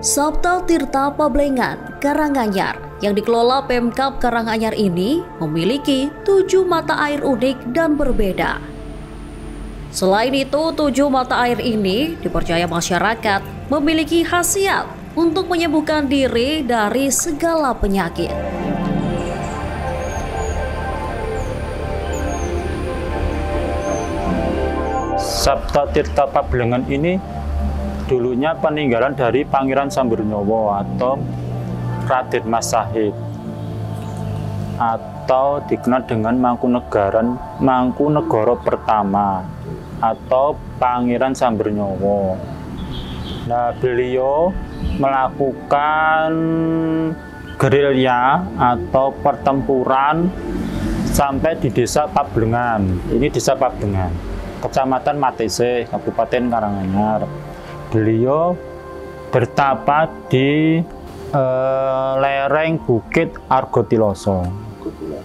Sabta Tirta Pablengan, Karanganyar, yang dikelola Pemkab Karanganyar ini memiliki 7 mata air unik dan berbeda. Selain itu, 7 mata air ini dipercaya masyarakat memiliki khasiat untuk menyembuhkan diri dari segala penyakit. Sabta Tirta Pablengan ini dulunya peninggalan dari Pangeran Samburnyowo atau Raden Mas Sahid, atau dikenal dengan Mangkunegara pertama atau Pangeran Samburnyowo. Nah, beliau melakukan gerilya atau pertempuran sampai di desa Pablengan. Ini desa Pablengan, Kecamatan Matese, Kabupaten Karanganyar. Beliau bertapa di lereng Bukit Argotiloso.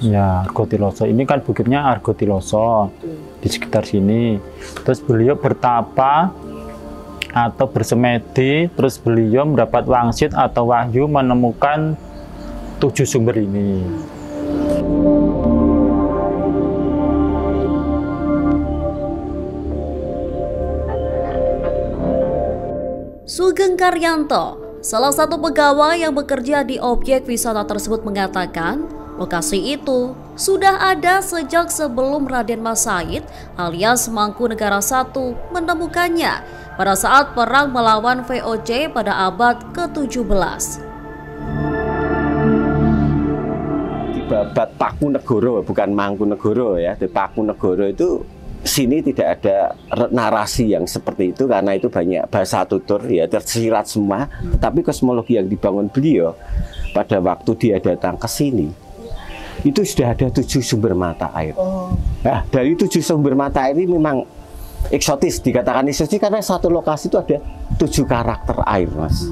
Ya, Argotiloso. Ini kan bukitnya Argotiloso di sekitar sini. Terus beliau bertapa atau bersemedi. Terus beliau mendapat wangsit atau wahyu menemukan 7 sumber ini. Sugeng Karyanto, salah satu pegawai yang bekerja di objek wisata tersebut, mengatakan lokasi itu sudah ada sejak sebelum Raden Mas Sahid alias Mangkunegara I menemukannya pada saat perang melawan VOC pada abad ke-17. Di babat Pakunegoro, bukan Mangkunegoro ya, di Pakunegoro itu sini tidak ada narasi yang seperti itu karena itu banyak bahasa tutur ya, tersirat semua. Tapi kosmologi yang dibangun beliau pada waktu dia datang ke sini itu sudah ada 7 sumber mata air. Nah, dari 7 sumber mata air ini memang eksotis, dikatakan eksotis karena satu lokasi itu ada 7 karakter air, Mas.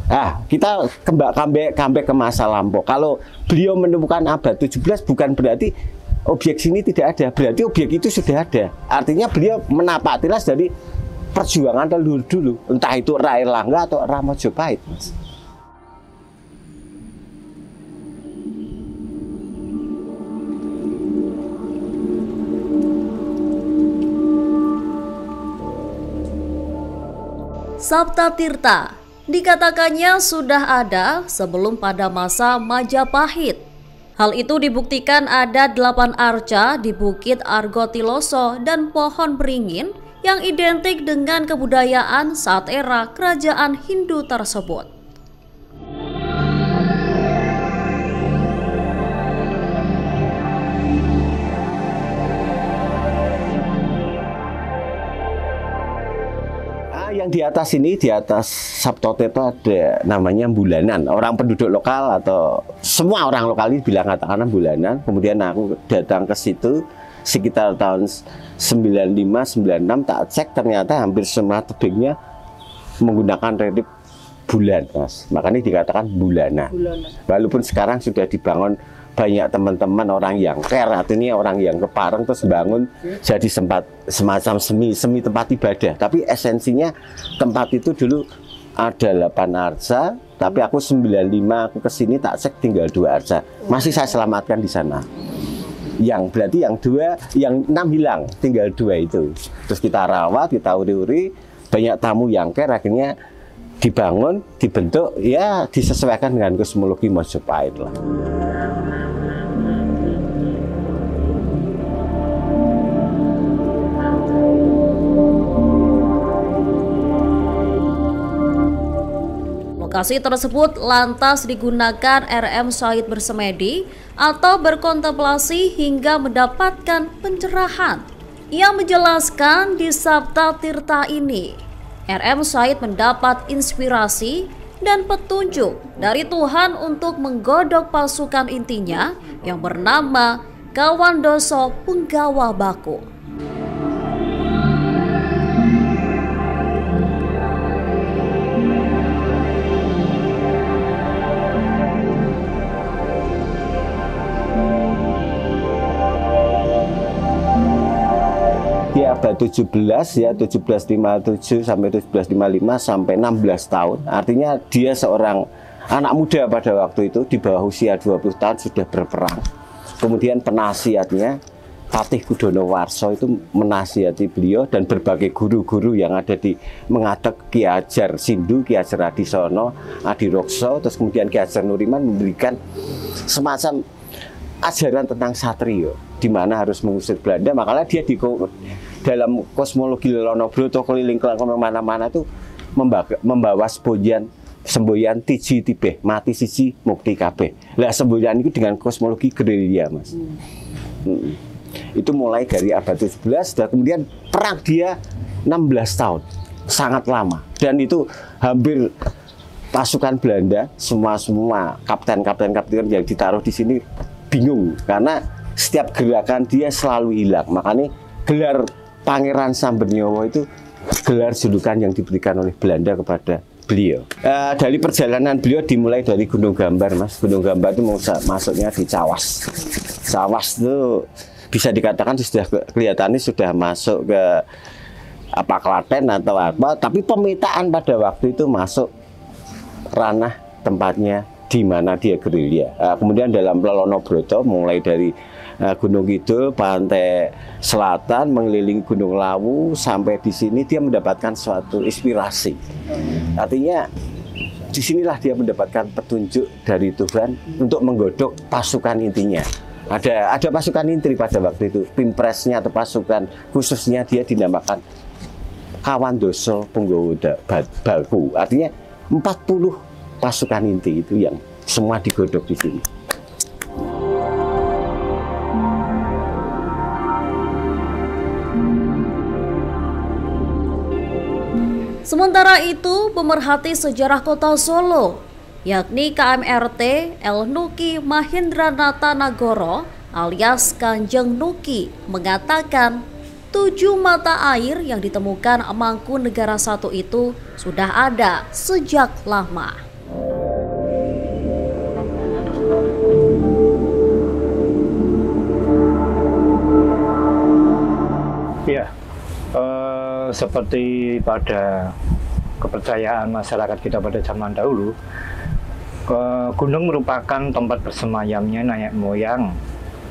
Nah, kita kembali ke masa lampau. Kalau beliau menemukan abad 17 bukan berarti objek sini tidak ada, berarti objek itu sudah ada. Artinya beliau menapak tilas dari perjuangan leluhur dulu, entah itu Rai Langga atau Ramajapahit, Mas. Sabta Tirta dikatakannya sudah ada sebelum pada masa Majapahit. Hal itu dibuktikan ada 8 arca di Bukit Argotiloso dan pohon beringin yang identik dengan kebudayaan saat era kerajaan Hindu tersebut. Yang di atas ini, di atas Sabta Tirta ada namanya bulanan. Orang penduduk lokal atau semua orang lokal ini bilang katakanlah bulanan. Kemudian aku datang ke situ sekitar tahun 95-96, tak cek ternyata hampir semua tebingnya menggunakan relief bulan, Mas. Makanya dikatakan bulanan. Walaupun sekarang sudah dibangun banyak teman-teman orang yang care, artinya orang yang kepareng terus bangun jadi semacam semi tempat ibadah. Tapi esensinya tempat itu dulu ada 8 arca, tapi aku 95 aku kesini tak cek tinggal 2 arca. Masih saya selamatkan di sana. Yang berarti yang 2, yang 6 hilang, tinggal 2 itu. Terus kita rawat, kita uri-uri, banyak tamu yang care, akhirnya dibangun, dibentuk, ya disesuaikan dengan kosmologi Majapahit lah. Lokasi tersebut lantas digunakan RM Sahid bersemedi atau berkontemplasi hingga mendapatkan pencerahan. Ia menjelaskan di Sabta Tirta ini, RM Sahid mendapat inspirasi dan petunjuk dari Tuhan untuk menggodok pasukan intinya yang bernama Kawandoso Penggawa Baku. Dia abad 17 ya, 1757 sampai 1755 sampai 16 tahun. Artinya dia seorang anak muda pada waktu itu, di bawah usia 20 tahun sudah berperang. Kemudian penasihatnya Patih Kudonowarso itu menasihati beliau, dan berbagai guru-guru yang ada di mengadek Ki Hajar Sindu, Ki Hajar Adisono, Adirokso, terus kemudian Ki Hajar Nuriman memberikan semacam ajaran tentang satrio, di mana harus mengusir Belanda. Makanya dia dalam kosmologi Lelonobroto keliling kemana-mana itu membawa semboyan tiji tibeh mati siji mukti kabeh. Lah semboyan itu dengan kosmologi gerilya, Mas. Itu mulai dari abad 17 dan kemudian perang dia 16 tahun. Sangat lama. Dan itu hampir pasukan Belanda, semua kapten-kapten yang ditaruh di sini bingung karena setiap gerakan dia selalu hilang. Makanya gelar Pangeran Sambernyowo itu gelar julukan yang diberikan oleh Belanda kepada beliau. Dari perjalanan beliau dimulai dari Gunung Gambar, Mas. Gunung Gambar itu masuknya di Cawas. Cawas itu bisa dikatakan sudah kelihatannya sudah masuk ke apa Klaten atau apa, tapi pemetaan pada waktu itu masuk ranah tempatnya di mana dia gerilya. Kemudian dalam Lelonobroto mulai dari Gunung Kidul, pantai selatan, mengelilingi Gunung Lawu sampai di sini dia mendapatkan suatu inspirasi. Artinya disinilah dia mendapatkan petunjuk dari Tuhan untuk menggodok pasukan intinya. Ada pasukan inti pada waktu itu, Pimpresnya atau pasukan khususnya dia dinamakan Kawandoso Punggawa Baku. Artinya 40 pasukan inti itu yang semua digodok di sini. Sementara itu, pemerhati sejarah kota Solo, yakni KMRT El Nuki Mahindranata Nagoro alias Kanjeng Nuki, mengatakan 7 mata air yang ditemukan Mangkunegara I itu sudah ada sejak lama. Ya, seperti pada kepercayaan masyarakat kita pada zaman dahulu, gunung merupakan tempat bersemayamnya nenek moyang,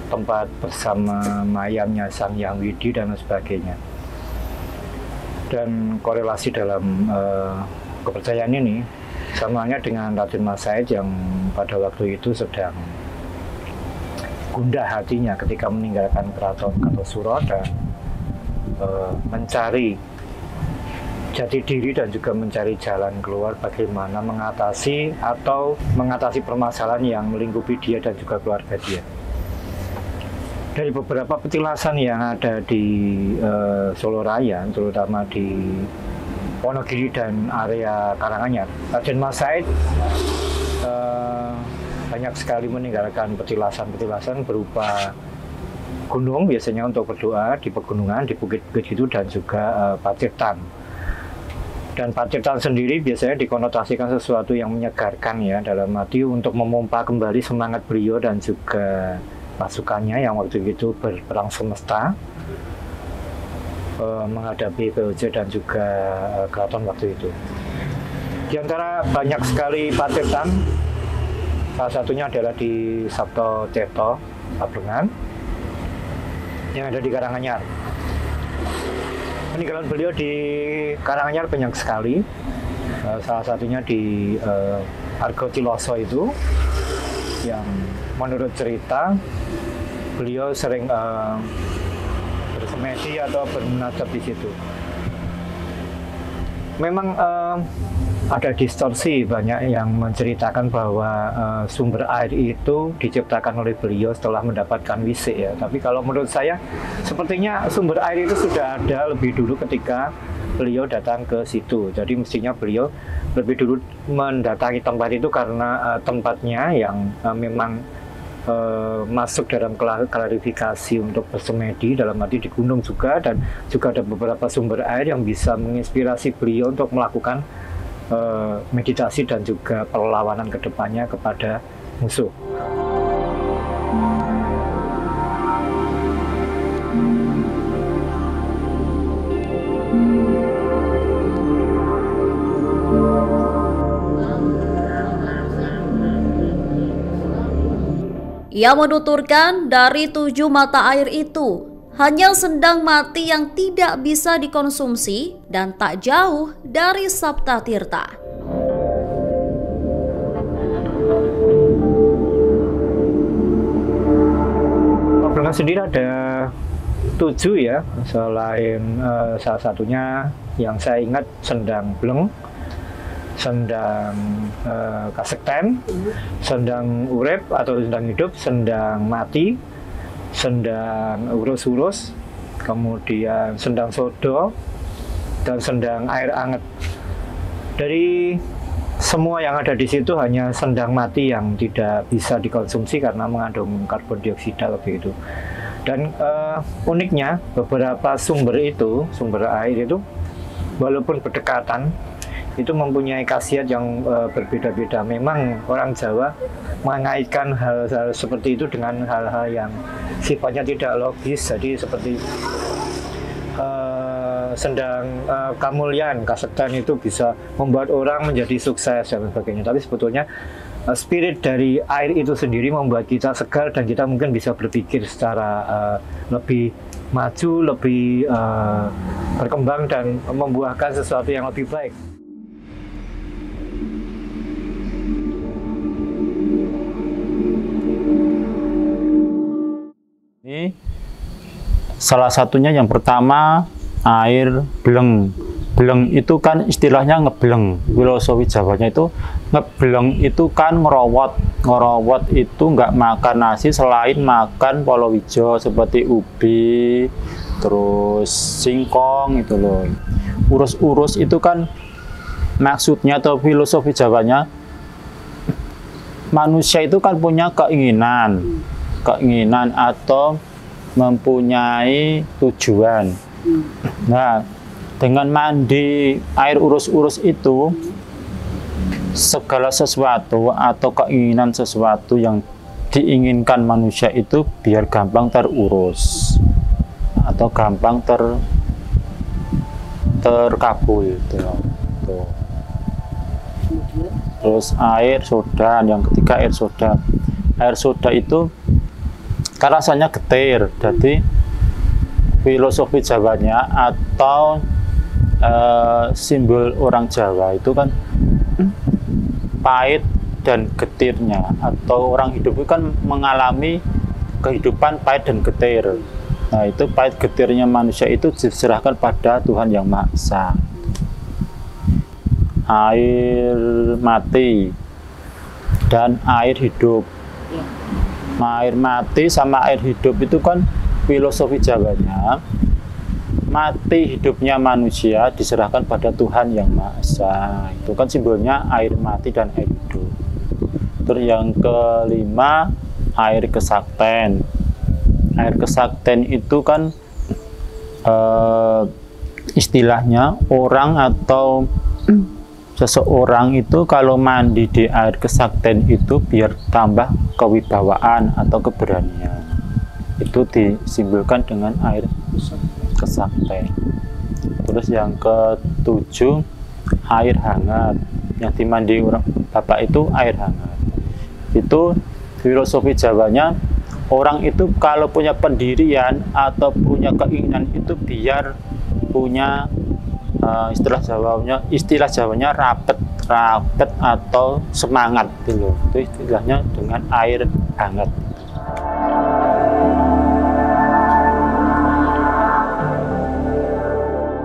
tempat bersama mayamnya Sang Hyang Widi dan sebagainya. Dan korelasi dalam kepercayaan ini samanya dengan Raden Mas Said yang pada waktu itu sedang gundah hatinya ketika meninggalkan keraton Kartosuro dan mencari jati diri dan juga mencari jalan keluar bagaimana mengatasi permasalahan yang melingkupi dia dan juga keluarga dia. Dari beberapa petilasan yang ada di Solo Raya, terutama di Wonogiri dan area Karanganyar, Raden Mas Said banyak sekali meninggalkan petilasan-petilasan berupa gunung, biasanya untuk berdoa di pegunungan, di bukit-bukit itu, dan juga Patirtan. Dan Patirtan sendiri biasanya dikonotasikan sesuatu yang menyegarkan ya, dalam arti untuk memompa kembali semangat beliau dan juga pasukannya yang waktu itu berperang semesta menghadapi POJ dan juga keraton waktu itu. Di antara banyak sekali Patirtan, salah satunya adalah di Sabto Tirto Pabengan yang ada di Karanganyar. Peninggalan beliau di Karanganyar banyak sekali. Salah satunya di Argotiloso itu, yang menurut cerita beliau sering bersemedi atau bermunajat di situ. Memang ada distorsi, banyak yang menceritakan bahwa sumber air itu diciptakan oleh beliau setelah mendapatkan wisik ya. Tapi kalau menurut saya sepertinya sumber air itu sudah ada lebih dulu ketika beliau datang ke situ. Jadi mestinya beliau lebih dulu mendatangi tempat itu karena tempatnya yang memang masuk dalam klarifikasi untuk bersemedi, dalam arti di gunung juga, dan juga ada beberapa sumber air yang bisa menginspirasi beliau untuk melakukan meditasi dan juga perlawanan ke depannya kepada musuh. Ia menuturkan dari 7 mata air itu, hanya Sendang Mati yang tidak bisa dikonsumsi dan tak jauh dari Saptatirta. Bleng sendiri ada 7 ya, selain salah satunya yang saya ingat Sendang Bleng, Sendang Kasekten, Sendang Urip atau Sendang Hidup, Sendang Mati, Sendang Urus-urus, kemudian Sendang Sodo, dan Sendang Air Anget. Dari semua yang ada di situ hanya Sendang Mati yang tidak bisa dikonsumsi karena mengandung karbon dioksida begitu. Dan uniknya beberapa sumber air itu walaupun berdekatan itu mempunyai khasiat yang berbeda-beda. Memang orang Jawa mengaitkan hal-hal seperti itu dengan hal-hal yang sifatnya tidak logis. Jadi seperti Sendang Kamulyan, Kasekten itu bisa membuat orang menjadi sukses dan sebagainya. Tapi sebetulnya spirit dari air itu sendiri membuat kita segar dan kita mungkin bisa berpikir secara lebih maju, lebih berkembang dan membuahkan sesuatu yang lebih baik. Ini salah satunya yang pertama air bleng. Bleng itu kan istilahnya ngebleng. Filosofi Jawanya itu ngebleng itu kan ngerowot. Ngerowot itu nggak makan nasi selain makan polowijo seperti ubi, terus singkong itu loh. Urus-urus itu kan maksudnya atau filosofi Jawanya manusia itu kan punya keinginan atau mempunyai tujuan. Nah, dengan mandi air urus-urus itu, segala sesuatu atau keinginan sesuatu yang diinginkan manusia itu biar gampang terurus atau gampang terkabul. Tuh. Terus air soda, yang ketiga air soda. Air soda itu kan rasanya getir, jadi filosofi Jawanya atau simbol orang Jawa itu kan pahit dan getirnya, atau orang hidup itu kan mengalami kehidupan pahit dan getir. Nah, itu pahit getirnya manusia itu diserahkan pada Tuhan Yang Maha Esa. Air mati dan air hidup. Nah, air mati sama air hidup itu kan filosofi Jawanya, mati hidupnya manusia diserahkan pada Tuhan Yang Maha Esa. Itu kan simbolnya air mati dan air hidup. Terus yang kelima, air kesakten. Air kesakten itu kan istilahnya orang atau seseorang itu kalau mandi di air kesakten itu biar tambah kewibawaan atau keberanian. Itu disimbolkan dengan air kesakten. Terus yang ketujuh, air hangat. Yang dimandi orang bapak itu air hangat. Itu filosofi Jawanya, orang itu kalau punya pendirian atau punya keinginan itu biar punya istilah Jawanya rapet atau semangat gitu. Itu istilahnya dengan air hangat.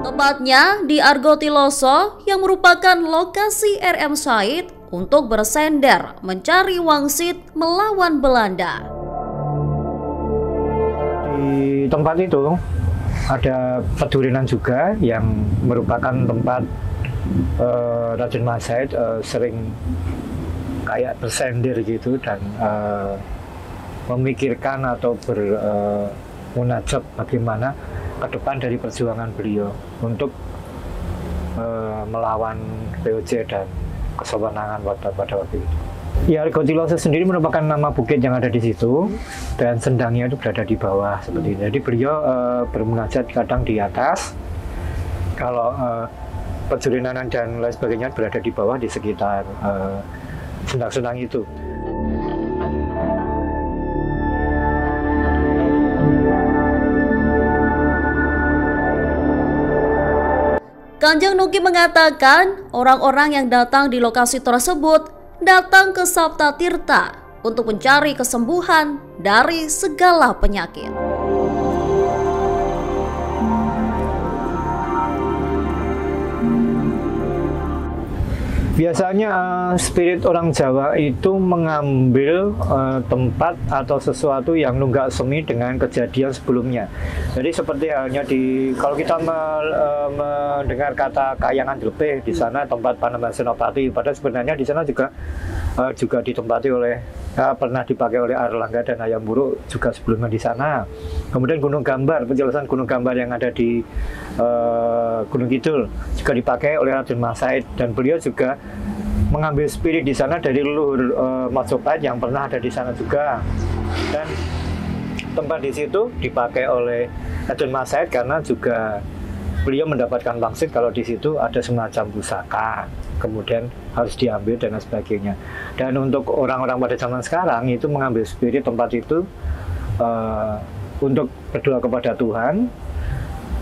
Tepatnya di Argotiloso yang merupakan lokasi RM Said untuk bersender mencari wangsit melawan Belanda. Di tempat itu ada Pedurinan juga yang merupakan tempat Raden Mas Said sering kayak bersender gitu dan memikirkan atau bermunajat bagaimana ke depan dari perjuangan beliau untuk melawan VOC dan kesewenangan pada waktu itu. Ya, Argotiloso sendiri merupakan nama bukit yang ada di situ dan sendangnya itu berada di bawah seperti ini. Jadi beliau bermunajat kadang di atas, kalau Pedurinanan dan lain sebagainya berada di bawah di sekitar sendang-sendang itu. Kanjeng Nuki mengatakan orang-orang yang datang di lokasi tersebut datang ke Sabta Tirta untuk mencari kesembuhan dari segala penyakit. Biasanya spirit orang Jawa itu mengambil tempat atau sesuatu yang nunggak semi dengan kejadian sebelumnya. Jadi seperti halnya kalau kita mendengar kata Kahyangan Jlepeh, di sana tempat Panembahan Senopati, padahal sebenarnya di sana juga ditempati oleh pernah dipakai oleh Airlangga dan Hayam Wuruk juga sebelumnya di sana. Kemudian Gunung Gambar, penjelasan Gunung Gambar yang ada di Gunung Kidul juga dipakai oleh Raden Mas Said, dan beliau juga mengambil spirit di sana dari leluhur Majapahit yang pernah ada di sana juga. Dan tempat di situ dipakai oleh Raden Mas Said karena juga beliau mendapatkan pangsit kalau di situ ada semacam pusaka, kemudian harus diambil dan sebagainya. Dan untuk orang-orang pada zaman sekarang itu mengambil spirit tempat itu untuk berdoa kepada Tuhan,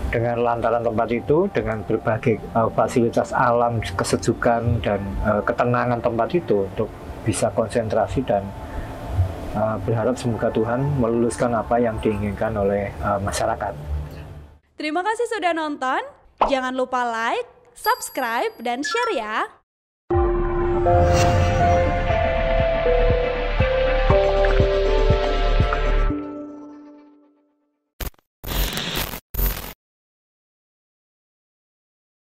dengan lantaran tempat itu, dengan berbagai fasilitas alam, kesejukan dan ketenangan tempat itu untuk bisa konsentrasi dan berharap semoga Tuhan meluluskan apa yang diinginkan oleh masyarakat. Terima kasih sudah nonton. Jangan lupa like, subscribe, dan share ya.